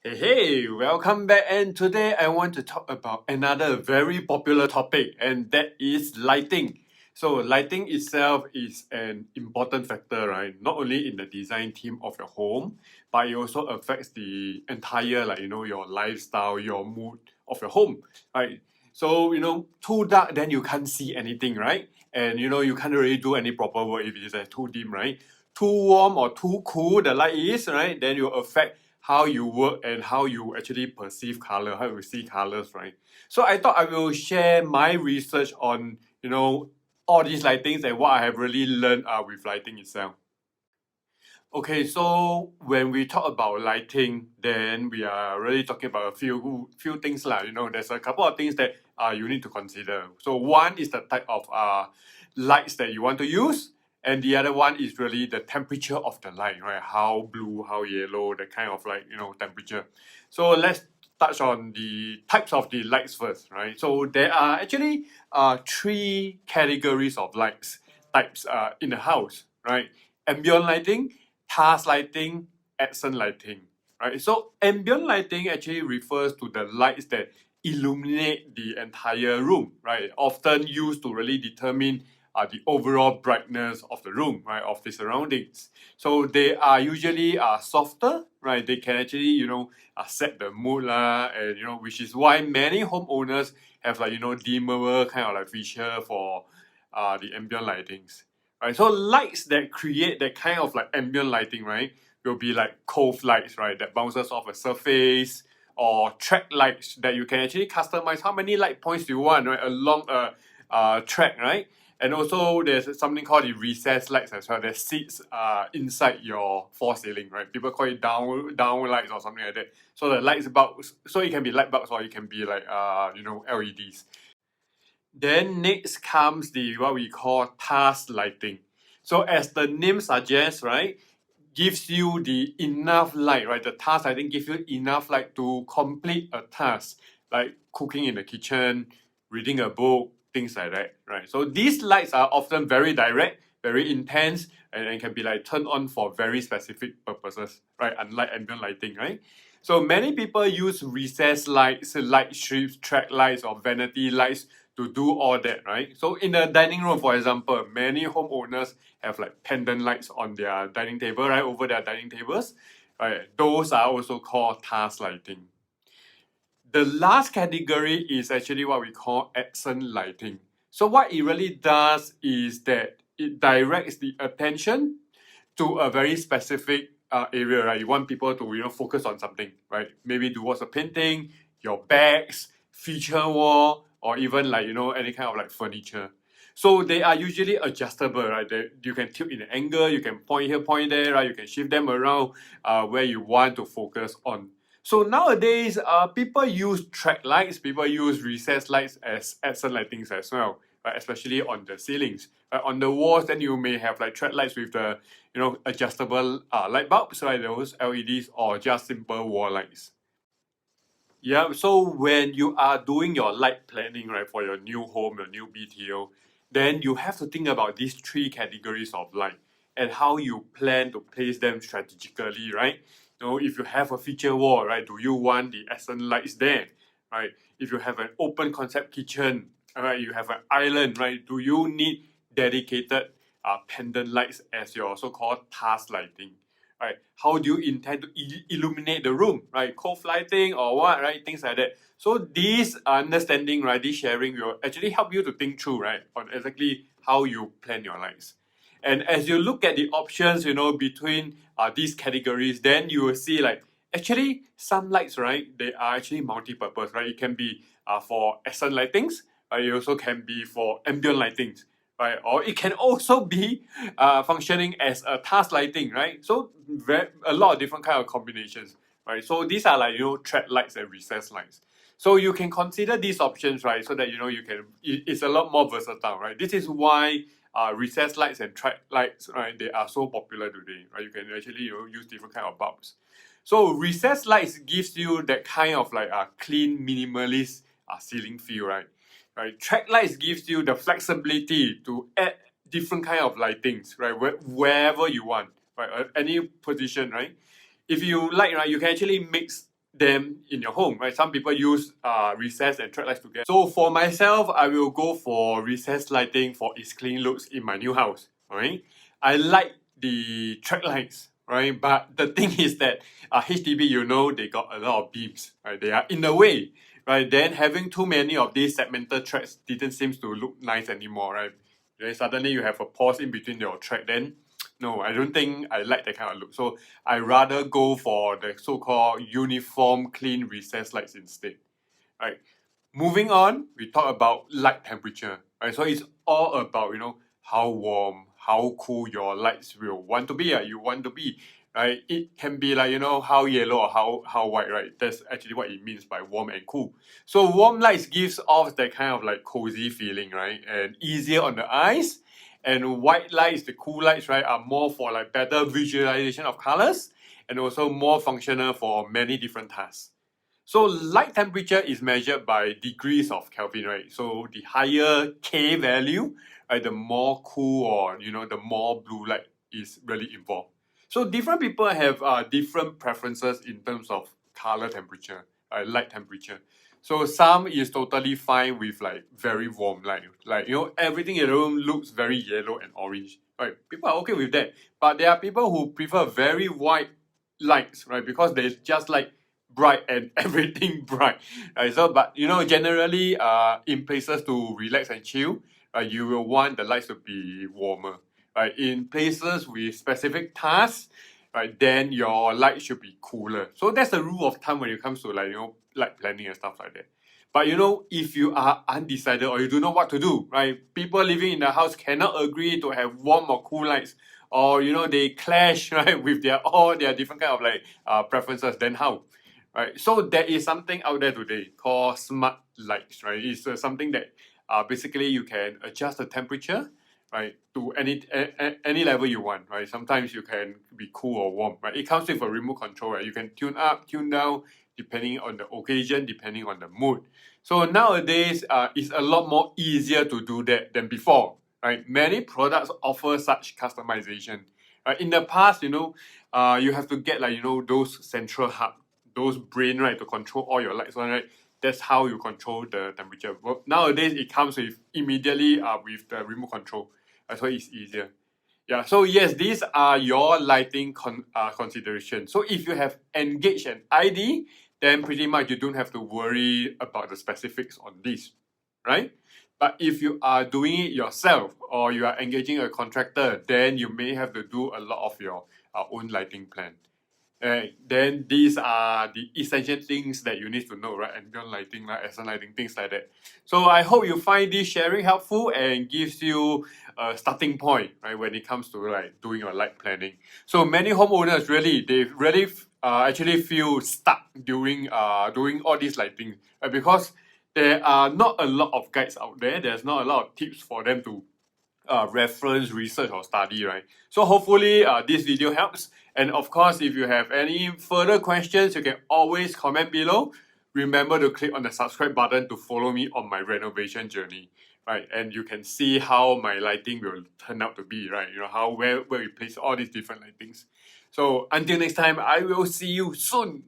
Hey, welcome back. And today I want to talk about another very popular topic, and that is lighting. So, lighting itself is an important factor, right? Not only in the design theme of your home, but it also affects the entire, your lifestyle, your mood of your home, right? So, too dark, then you can't see anything, right? And, you can't really do any proper work if it's too dim, right? Too warm or too cool the light is, right? Then you affect how you work and how you actually perceive color, how you see colors, right? So I thought I will share my research on, all these lightings and what I have really learned with lighting itself. Okay, so when we talk about lighting, then we are really talking about a few things lah. There's a couple of things that you need to consider. So one is the type of lights that you want to use, and the other one is really the temperature of the light, right? How blue, how yellow, that kind of temperature. So let's touch on the types of the lights first, right? So there are actually three categories of lights types in the house, right? Ambient lighting, task lighting, accent lighting, right? So ambient lighting actually refers to the lights that illuminate the entire room, right? Often used to really determine the overall brightness of the room, right, of the surroundings. So they are usually softer, right? They can actually, set the mood lah, and which is why many homeowners have dimmable kind of feature for the ambient lightings. Right, so lights that create that kind of ambient lighting, right, will be like cove lights, right, that bounces off a surface, or track lights that you can actually customize how many light points you want, right, along a track, right. And also there's something called the recessed lights as well that sits inside your false ceiling, right. People call it down lights or something like that. So the lights bulbs, so it can be light bulbs or it can be like LEDs. Then next comes the what we call task lighting. So as the name suggests, right, gives you the enough light, right? The task lighting gives you enough light to complete a task, like cooking in the kitchen, reading a book, things like that, right? So these lights are often very direct, very intense, and can be turned on for very specific purposes, right? Unlike ambient lighting, right? So many people use recessed lights, light strips, track lights, or vanity lights to do all that, right? So in the dining room, for example, many homeowners have pendant lights on their dining table, right, over their dining tables. Right? Those are also called task lighting. The last category is actually what we call accent lighting. So what it really does is that it directs the attention to a very specific area, right? You want people to focus on something, right? Maybe towards a painting, your bags, feature wall, or even any kind of furniture. So they are usually adjustable, right? You can tilt in an angle, you can point here, point there, right? You can shift them around where you want to focus on. So nowadays, people use track lights, people use recessed lights as accent lightings as well, right? Especially on the ceilings. On the walls, then you may have track lights with the adjustable light bulbs, right? Those LEDs or just simple wall lights. Yeah, so when you are doing your light planning, right, for your new home, your new BTO, then you have to think about these three categories of light and how you plan to place them strategically, right? If you have a feature wall, right, do you want the accent lights there, right? If you have an open concept kitchen, right, you have an island, right, do you need dedicated pendant lights as your so-called task lighting? Right? How do you intend to illuminate the room, right? Cove lighting or what, right? Things like that. So this understanding, right, this sharing will actually help you to think through, right, on exactly how you plan your lights. And as you look at the options, between these categories, then you will see actually some lights, right, they are actually multi-purpose, right? It can be for accent lightings, right? It also can be for ambient lightings, right? Or it can also be functioning as a task lighting, right? So a lot of different kind of combinations, right? So these are track lights and recessed lights. So you can consider these options, right? So that you can. It's a lot more versatile, right? This is why recessed lights and track lights, right? They are so popular today, right? You can actually use different kind of bulbs. So recessed lights gives you that kind of clean minimalist ceiling feel, right? Right, track lights gives you the flexibility to add different kind of lightings, right? Wherever you want, right? At any position, right? If you like, right, you can actually mix them in your home, right? Some people use recessed and track lights together. So for myself, I will go for recessed lighting for its clean looks in my new house, right? I like the track lights, right? But the thing is that HDB, you know, they got a lot of beams, right? They are in the way, right? Then having too many of these segmented tracks didn't seem to look nice anymore, right? Then suddenly you have a pause in between your track, then no, I don't think I like that kind of look. So I rather go for the so-called uniform clean recessed lights instead. Right. Moving on, we talk about light temperature. Right. So it's all about, you know, how warm, how cool your lights will want to be. You want to be. Right. It can be like, you know, how yellow or how white, right? That's actually what it means by warm and cool. So warm lights gives off that kind of like cozy feeling, right? And easier on the eyes. And white lights, the cool lights, right, are more for like better visualization of colors and also more functional for many different tasks. So light temperature is measured by degrees of Kelvin, right? So the higher K value, right, the more cool or, you know, the more blue light is really involved. So different people have different preferences in terms of color temperature, light temperature. So some is totally fine with like very warm light, like, you know, everything in the room looks very yellow and orange, right? People are okay with that, but there are people who prefer very white lights, right? Because they just like bright and everything bright, right? So, but you know, generally, in places to relax and chill, you will want the lights to be warmer, right? In places with specific tasks, right, then your light should be cooler. So that's the rule of thumb when it comes to like, you know, light planning and stuff like that. But you know, if you are undecided or you don't know what to do, right? People living in the house cannot agree to have warm or cool lights, or you know, they clash, right, with their all their different kind of like preferences. Then how? Right, so there is something out there today called smart lights, right? It's something that basically you can adjust the temperature, right, to any level you want, right? Sometimes you can be cool or warm, right? It comes with a remote control, right? You can tune up, tune down, depending on the occasion, depending on the mood. So nowadays, it's a lot more easier to do that than before, right? Many products offer such customization. In the past, you know, you have to get like, you know, those central hub, those brain, right, to control all your lights on, right? That's how you control the temperature. But nowadays it comes with immediately with the remote control. So it's easier. Yeah, so yes, these are your lighting considerations. So if you have engaged an ID, then pretty much you don't have to worry about the specifics on this, right? But if you are doing it yourself or you are engaging a contractor, then you may have to do a lot of your own lighting plan. Then these are the essential things that you need to know, right? Ambient lighting, like accent lighting, things like that. So I hope you find this sharing helpful and gives you a starting point, right, when it comes to like doing your light planning. So many homeowners really actually feel stuck during doing all these lighting, right? Because there are not a lot of guides out there. There's not a lot of tips for them to reference, research, or study, right? So hopefully this video helps. And of course, if you have any further questions, you can always comment below. Remember to click on the subscribe button to follow me on my renovation journey, right? And you can see how my lighting will turn out to be, right? You know, how where we place all these different lightings. So until next time, I will see you soon.